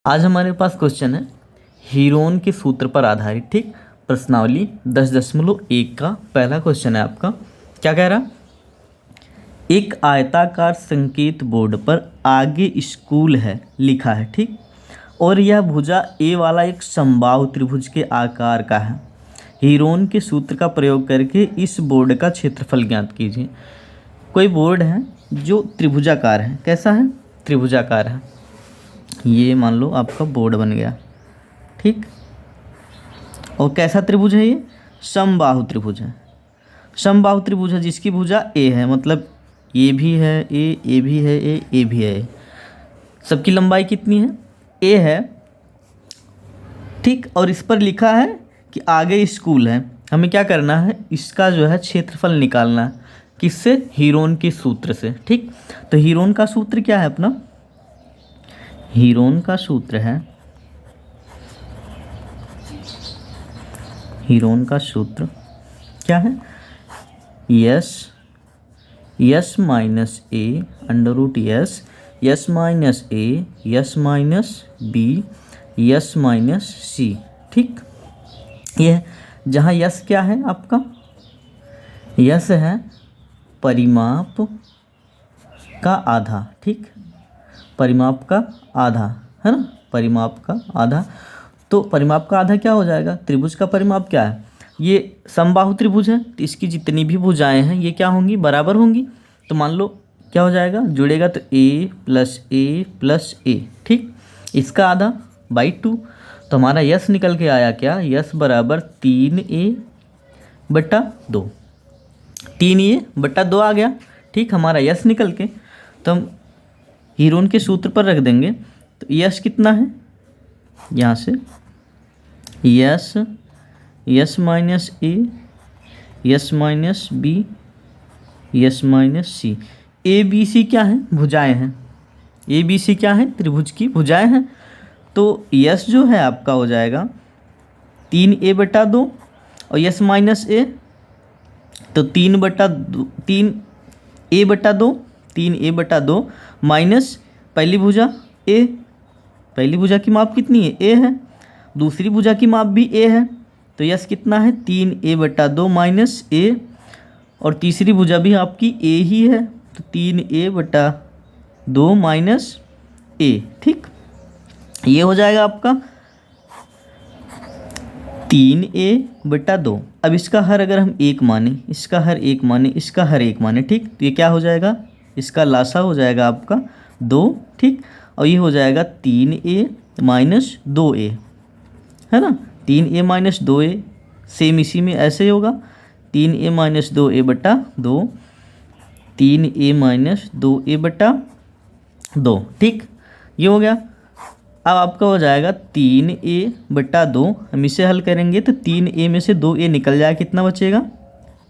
आज हमारे पास क्वेश्चन है हीरोन के सूत्र पर आधारित। ठीक, प्रश्नावली 10.1 का पहला क्वेश्चन है आपका। क्या कह रहा? एक आयताकार संकेत बोर्ड पर आगे स्कूल है लिखा है। ठीक, और यह भुजा ए वाला एक समबाहु त्रिभुज के आकार का है। हीरोन के सूत्र का प्रयोग करके इस बोर्ड का क्षेत्रफल ज्ञात कीजिए। कोई बोर्ड है जो त्रिभुजाकार है। कैसा है? त्रिभुजाकार है। ये मान लो आपका बोर्ड बन गया। ठीक, और कैसा त्रिभुज है? ये समबाहु त्रिभुज है। समबाहु त्रिभुज है जिसकी भुजा ए है, मतलब ये भी है ए भी है ए भी है। सबकी लंबाई कितनी है? ए है। ठीक, और इस पर लिखा है कि आगे स्कूल है। हमें क्या करना है? इसका जो है क्षेत्रफल निकालना है। किससे? हीरोन के सूत्र से। ठीक, तो हीरोन का सूत्र क्या है अपना? हीरोन का सूत्र है, हीरोन का सूत्र क्या है? S minus a under root s minus a s minus b s minus c. ठीक, ये जहाँ यस क्या है आपका? यस है परिमाप का आधा। ठीक, परिमाप का आधा है ना, परिमाप का आधा। तो परिमाप का आधा क्या हो जाएगा? त्रिभुज का परिमाप क्या है? ये समबाहु त्रिभुज है, तो इसकी जितनी भी भुजाएं हैं ये क्या होंगी? बराबर होंगी। तो मान लो क्या हो जाएगा? जुड़ेगा तो ए प्लस ए प्लस ए। ठीक, इसका आधा बाई 2। तो हमारा यस निकल के आया क्या? यस बराबर 3a/2। 3a/2 आ गया। ठीक, हमारा यस निकल के, तो हम हीरोन के सूत्र पर रख देंगे। तो यस कितना है? यहाँ से s minus a s minus b s minus c. A b c क्या है? भुजाएं हैं। ए बी सी क्या है? त्रिभुज की भुजाएं हैं। तो यस जो है आपका हो जाएगा 3a/2 और यस माइनस ए तो 3a/2 माइनस पहली भुजा ए। पहली भुजा की माप कितनी है? ए है। दूसरी भुजा की माप भी ए है। तो यस कितना है? 3a/2 माइनस ए, और तीसरी भुजा भी आपकी ए ही है, तो 3a/2 माइनस ए। ठीक, ये हो जाएगा आपका 3a/2। अब इसका हर अगर हम एक माने, इसका हर एक माने, इसका हर एक माने, ठीक, तो ये क्या हो जाएगा? इसका लासा हो जाएगा आपका 2। ठीक, और ये हो जाएगा 3a माइनस 2a, है ना। 3a माइनस 2a सेम इसी में ऐसे ही होगा। 3a minus 2a/2, 3a minus 2a/2। ठीक, ये हो गया। अब आपका हो जाएगा 3a/2। हम इसे हल करेंगे तो 3a में से 2a निकल जाएगा। कितना बचेगा?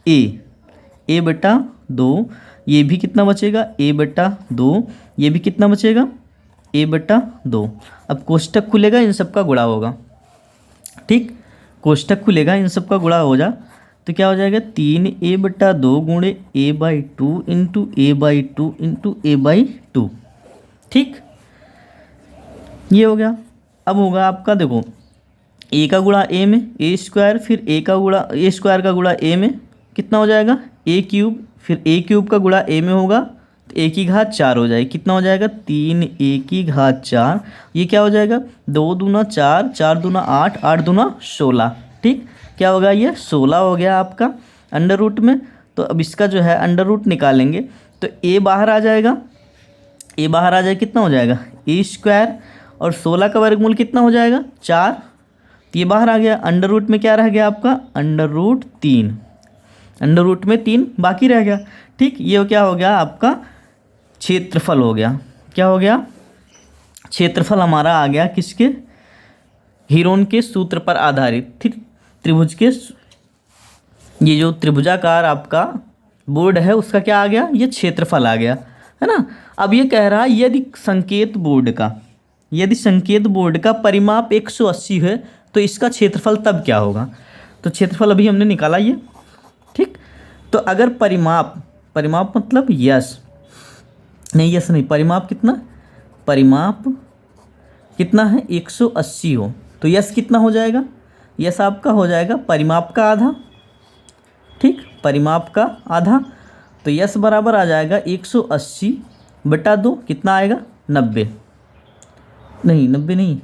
a/2। ये भी कितना बचेगा? a/2। ये भी कितना बचेगा? a/2। अब कोष्टक खुलेगा, इन सब का गुणा होगा। ठीक, कोष्टक खुलेगा, इन सब का गुणा हो जा, तो क्या हो जाएगा? 3a/2 गुणे a/2 into a/2 into a/2। ठीक, ये हो गया। अब होगा आपका, देखो, ए का गुणा ए में ए स्क्वायर, फिर ए का गुणा ए स्क्वायर का गुणा ए में कितना हो जाएगा? ए क्यूब, फिर ए क्यूब का गुणा ए में होगा तो ए की घात 4 हो जाएगी। कितना हो जाएगा? 3a की घात 4। ये क्या हो जाएगा? 2 दूना 4, 4 दूना 8, 8 दूना 16। ठीक, क्या होगा? ये 16 हो गया आपका अंडर रूट में। तो अब इसका जो है अंडर रूट निकालेंगे तो ए बाहर आ जाएगा। ए बाहर आ जाए कितना हो जाएगा? ए स्क्वायर, और 16 का वर्गमूल कितना हो जाएगा? 4। तो ये बाहर आ गया। अंडर रूट में क्या रह गया आपका? Under root 3। अंडर रूट में 3 बाकी रह गया। ठीक, ये क्या हो गया? आपका क्षेत्रफल हो गया। क्या हो गया? क्षेत्रफल हमारा आ गया किसके? हीरोन के सूत्र पर आधारित। ठीक, त्रिभुज के, ये जो त्रिभुजाकार आपका बोर्ड है उसका क्या आ गया? ये क्षेत्रफल आ गया, है ना। अब ये कह रहा है यदि संकेत बोर्ड का परिमाप 180 है तो इसका क्षेत्रफल तब क्या होगा? तो क्षेत्रफल अभी हमने निकाला ये। ठीक, तो अगर परिमाप मतलब यस नहीं, परिमाप कितना? परिमाप कितना है 180 हो तो यस कितना हो जाएगा, यस आपका हो जाएगा परिमाप का आधा, ठीक, परिमाप का आधा। तो यस बराबर आ जाएगा 180 बटा 2, कितना आएगा 90, नहीं 90 नहीं,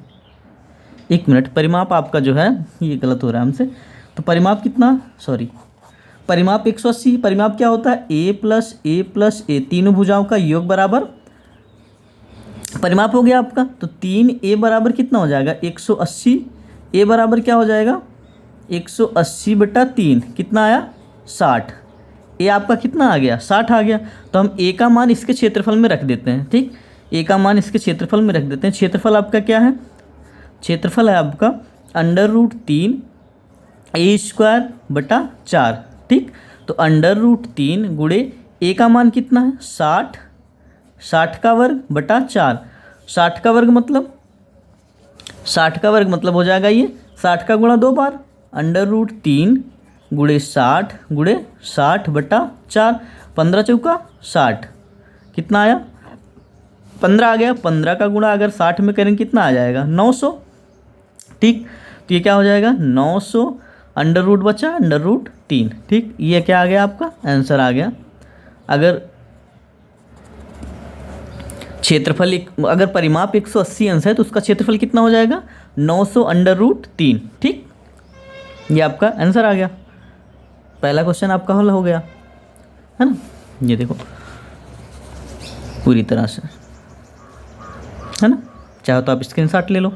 एक मिनट, परिमाप आपका जो है ये गलत हो रहा है हमसे। तो परिमाप कितना, सॉरी, परिमाप 180, परिमाप क्या होता है ए प्लस ए तीनों भुजाओं का योग बराबर परिमाप हो गया आपका। तो 3a बराबर कितना हो जाएगा 180, ए बराबर क्या हो जाएगा 180 बटा 3, कितना आया 60, ए आपका कितना आ गया 60 आ गया। तो हम ए का मान इसके क्षेत्रफल में रख देते हैं, ठीक, ए का मान इसके क्षेत्रफल में रख देते हैं। क्षेत्रफल आपका क्या है, क्षेत्रफल है आपका √3 ए स्क्वायर बटा 4, ठीक। तो √3 गुणे ए का मान कितना है 60, 60 का वर्ग बटा 4, 60 का वर्ग मतलब 60 का वर्ग मतलब हो जाएगा ये 60 का गुणा 2 बार, √3 गुणे 60 गुणे 60 बटा 4, 15 चौका 60, कितना आया 15 आ गया। 15 का गुणा अगर 60 में करेंगे कितना आ जाएगा 900, ठीक। तो ये क्या हो जाएगा 900, अंडर बचा √3, ठीक। ये क्या आ गया आपका आंसर आ गया। अगर क्षेत्रफल अगर परिमाप 180 अंश है तो उसका क्षेत्रफल कितना हो जाएगा 900 √3, ठीक। ये आपका आंसर आ गया, पहला क्वेश्चन आपका हल हो गया, है ना। ये देखो पूरी तरह से, है ना, चाहो तो आप स्क्रीनशॉट ले लो।